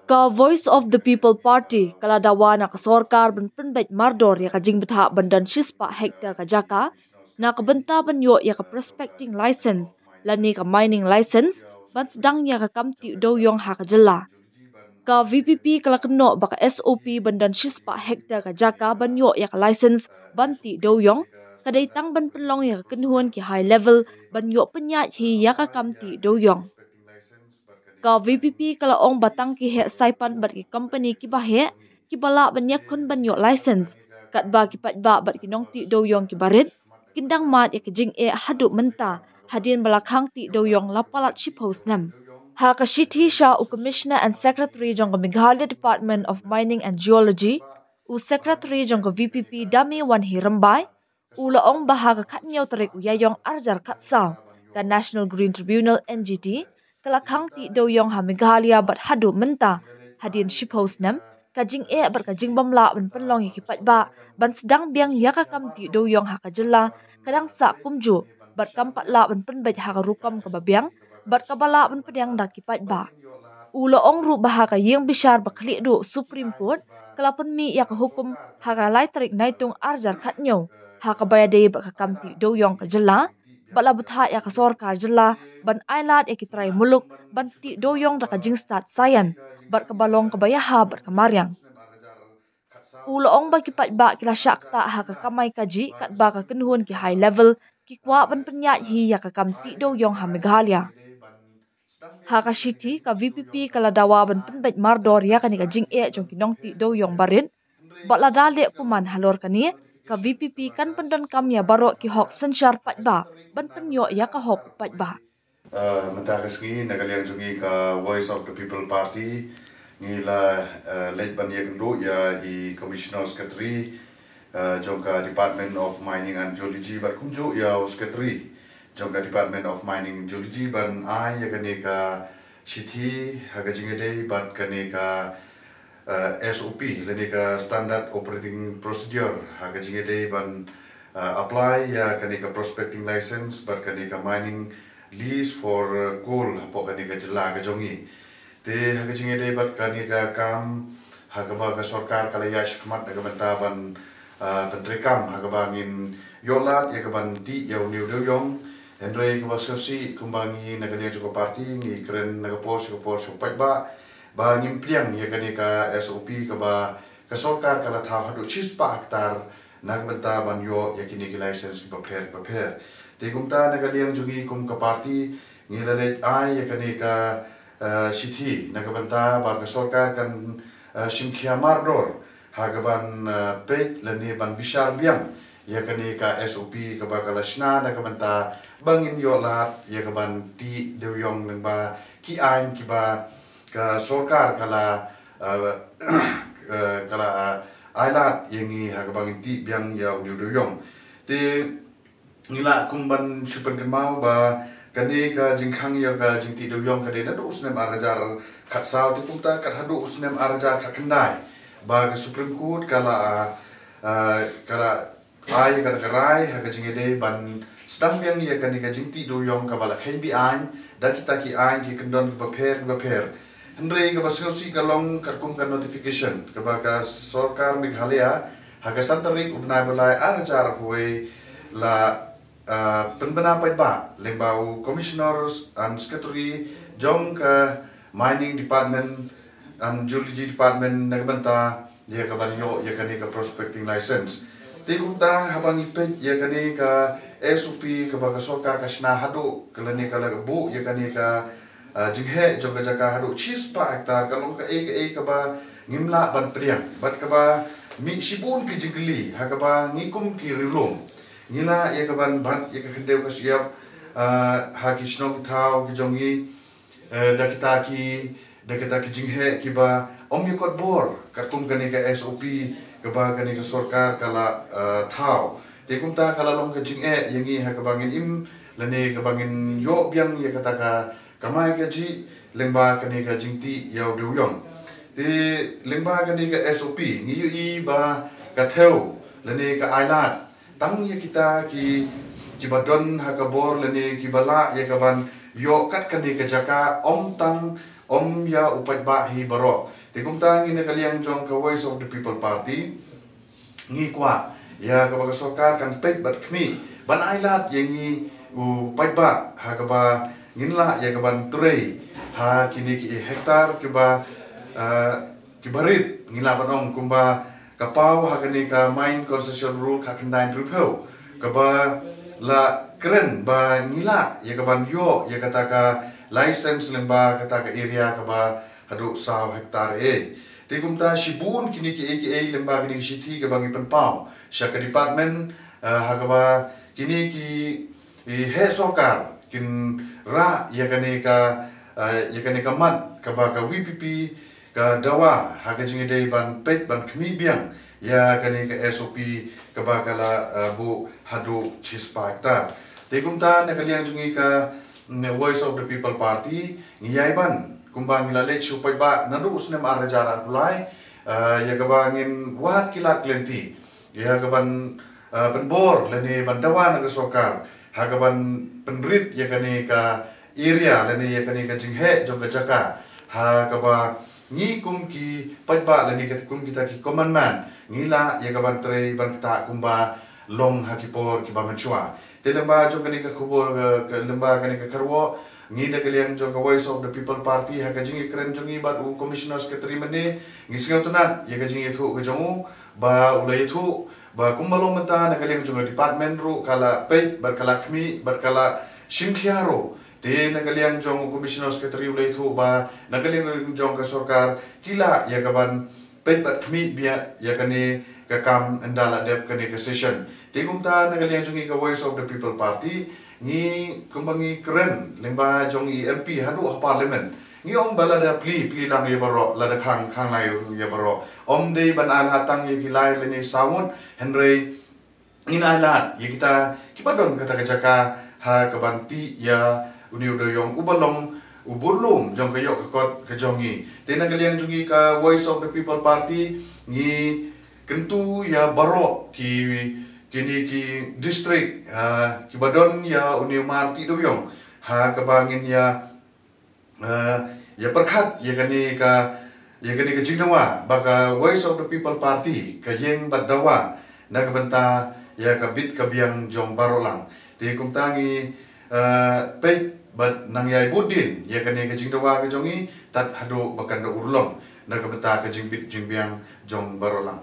Ka Voice of the People Party kala dawa na kasorkar ban penbet mardor ya kajing betha bandan shispa hektar ka jaka na kabenta banyo ya ka prospecting license lani ka mining license ban sedang ya ka kamti doyong ha ka jela. Ka VPP kala keno baka SOP bandan shispa hektar ka jaka banyo ya ka license banti doyong kadai tang ban penlong ya ka kenhuan ki high level banyo penyat hi ya ka kamti doyong. Ka VPP kala ong batang ki he saipan bat ki company ki bahe ki bala banyak kun banyo license kat ba ki pat ba bat ki nong ti doyong ki barit kindang mat ya ki jing e hadu menta hadin balakang ti doyong lapalat shipos nam. Ha ka shithi sha u commissioner and secretary jong ka Meghalaya Department of Mining and Geology u secretary jong ka VPP Dami Wan Hirambay u laong baha ka khatnyaw tarik u yayong arjar khatsaw ka National Green Tribunal NGT kalakang ti doyong ha Meghalaya bat hadu menta hadin shipos nam kajing e bat kajing bamla ban penlong ikipat ba ban sedang biang yaka kam ti doyong ha kajela kadang sa kumju bat kampat la ban penbet ha rukam ka babiang bat kabala ban pedang dak kipat ba ulo ong ru bah ka yeng bishar bakli du Supreme Court kalapun mi yak hukum ha ka lai tarik naitung arjar khatnyo ha ka bayade ba ka kam ti doyong kajela bala butha ya ka sorkar jela ban ailat ya kitrai muluk ban ti doyong da ka jing start sayan bar ka balong ka bayaha bar ka maryang ulo ong ba kipat ba kila syakta ha ka kamai kaji kat ba ka kenhuan ki high level ki kwa ban penyat hi ya ka kam ti doyong ha Meghalaya ha ka shiti ka VPP kala dawa ban penbet mardor ya ka ni ka jing e jong kinong ti doyong barin bala dale kuman halor kani ka VPP kan pendon kamya baro ki hok sensyar pat ba ban penyo ya ka hok pat ba mentakas ngi nagaliang jungi ka Voice of the People Party ngi la late ban ya kendo ya i Commissioner Secretary jong ka Department of Mining and Geology bat kumjo ya Secretary jong ka Department of Mining and Geology ban ai ya kani ka Shithi haga jingede bat kani ka SOP lani ka Standard Operating Procedure haga jingede ban apply ya kani ka prospecting license bat kani ka mining lease for coal hapo kani ka jela ka jongi te haga jingede bat kani ka kam haga ba ka sarkar kala ya shikmat daga bantaban pentrekam haga bangin yolat ya ka ban ti ya uniu doyong Henry ka basosi kumbangi nagania juga party ngi keren naga pos pat ba ba ngimpliang ya kani ka SOP ka ba ka sarkar kala tha hadu chispa aktar nagbenta banyo ya kini ki license ki paper te kumta nagaliang jungi kum ka party ngilalet ai ya kani ka Shithi nagbenta ba ka sarkar kan simkhia mardor hagaban pet lani ban bishar biang ya kani ka SOP ka ba kala shna nagbenta bangin yolat ya ka ban ti dewyong nang ba ki ain ki ba ka sarkar kala kala ailat yengi hagabang ti biang ya uniu doyong te ngila kumban supan kemau ba kani ka jingkhang ya ka jingti doyong ka dena do usnem arajar khatsau ti pungta kat hadu usnem arajar khakendai ba ka Supreme Court kala ai ka karai haga jingede ban sedang biang ya kani ka jingti doyong ka bala khabi ain da kita ki ain ki kendon ba pher Henry ka basosi kalong karkum ka notification ka ba ka sarkar Meghalaya haga santarik ubnai balai arjar huai la penbenapai ba lembau commissioners and secretary jong ka mining department and geology department nagbanta ya ka banyo ya kani ka prospecting license te kumta habang ipet ya kani ka SOP ka ba ka sarkar ka shna hadu kalani ka bu ya kani ka jinghe jong ka jaka hadu chispa hektar kalong ka ka ba ngimla ban priang bat ka ba mi sibun ki jingli ha ka ba ngikum ki rilum ngila ya ka ban bat ya ka kendeu ka siap ha ki snong thau ki jongi da kita ki jinghe ki ba om ye kot bor katum kani ka SOP ka ba kani ka sarkar kala thau te kumta kala long ka jinghe yangi ha ka bangin im lani ka bangin yo biang ya kata ka kamai ka ji lengba kani ka jingti yau doyong te lengba kani ka SOP ngi i ba ka theu lani ka ailat tang ya kita ki badon ha ka bor lani ki bala ya ka ban yo kat kani ka jaka om tang ya upat ba hi baro ti kum ta ngi nakaliang jong ka Voice of the People Party ngi kwa ya ka baga sarkar kan pek bat khmi ban ailat yang ngi upat ba ha ka ba nginla ya ka ban turei ha kini ki hektar ke ba ki barit ngila banong kumba kapau ha kani ka main concession rule ka kendain rupau ka ba la keren ba ngila ya ka ban yo ya kata ka license lemba kata ka area ka ba hadu 100 hektar ti kumta shibun kini ki aka lemba kini city ka bangi penpau sya ka department ha ka ba kini ki he sokar kin ra ya kani ka mat ka ba ka WPP ka dawa ha ka jingi dei ban pet ban khmi biang ya kani ka SOP ka ba kala bu hadu chispa hektar te kumta na kaliang jungi ka Voice of the People Party ngiyai ban kumba ngila lech supai ba nadu usnem arjara kulai ya ka ba ngin wat kilat lenti ya ka ban penbor leni ban dawa na ka sokar ha ka ban penrit ya kani ka area leni ya kani ka jinghe jong ka jaka ha ka ba ngi kum ki pajba lani kat kum kita ki commandment ngila ya ka ban tre ban ta kumba long ha ki por ki ba menchua te lemba jong kani ka kubo ka lemba kani ka karwo ngi da kaliang jong ka Voice of the People Party ha ka jingi kren jongi ba u commissioner secretary mane ngi singaw tunat ya ka jingi thu ka jongu ba ulai thu ba kumbalong menta na kaliang jong department ru kala pej bar kala khmi bar kala shimkhiaro te nagaliang jong commissioner secretary ulai thu ba nagaliang jong ka sarkar kila ya kaban pet bat khmi bia ya kani ka kam andala dep kani ka session te kumta nagaliang jong ka Voice of the People Party ngi kumbangi keren lemba jong MP hadu parliament ngi om bala da pli lang ya baro la da khang lai ya baro om dei ban an hatang ya kilai leni sawun henry inalat ya kita kipadon kata kajaka ha kabanti ya uniu doyong ubalong ubulum jong kayo kakot kajongi tena kaliang jungi ka Voice of the People Party ngi kentu ya baro kini ki district ki badon ya uniu marti doyong ha kabangin ya perkhat ya kani ka jingdawa baka Voice of the People Party ka yeng badawa na kabanta ya kabit kabiang jong baro lang ti kumtangi pay but nangyay budin ya kani kajing dawa ka jongi tat hado bakan do urlong na kamata kajing bit jing biang jong baro lang